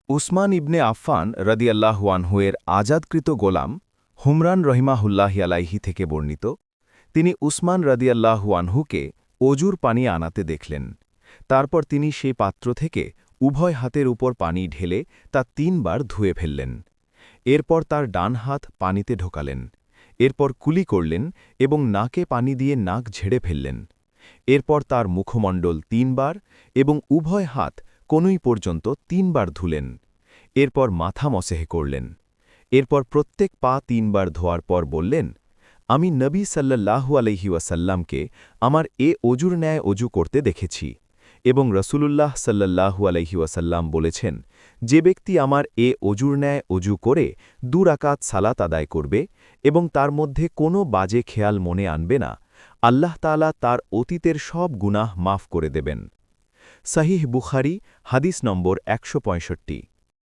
উসমান ইবনে আফফান রাদিয়াল্লাহু আনহু এর আজাদকৃত গোলাম হুমরান রহিমাহুল্লাহি আলাইহি থেকে বর্ণিত, তিনি উসমান রাদিয়াল্লাহু আনহুকে অজুর পানি আনাতে দেখলেন। তারপর তিনি সেই পাত্র থেকে উভয় হাতের উপর পানি ঢেলে তা ৩ বার ধুয়ে ফেললেন। এরপর তার ডান হাত পানিতে ঢোকালেন। এরপর কুলি করলেন এবং নাকে পানি দিয়ে নাক ঝেড়ে ফেললেন। এরপর তার মুখমণ্ডল ৩ বার এবং উভয় হাত কনুই পর্যন্ত ৩ বার ধুলেন। এরপর মাথা মসেহে করলেন। এরপর প্রত্যেক পা ৩ বার ধোয়ার পর বললেন, আমি নবী সাল্লাল্লাহু আলাইহি ওয়াসাল্লামকে আমার এ অজুর ন্যায় অজু করতে দেখেছি, এবং রসূলুল্লাহ সাল্লাল্লাহু আলাইহি ওয়াসাল্লাম বলেছেন, যে ব্যক্তি আমার এ অজুর ন্যায় অজু করে ২ রাকাত সালাত আদায় করবে এবং তার মধ্যে কোনো বাজে খেয়াল মনে আনবে না, আল্লাহ তাআলা তার অতীতের সব গুনাহ মাফ করে দেবেন। সহিহ বুখারী, হাদিস নম্বর ১৬৫।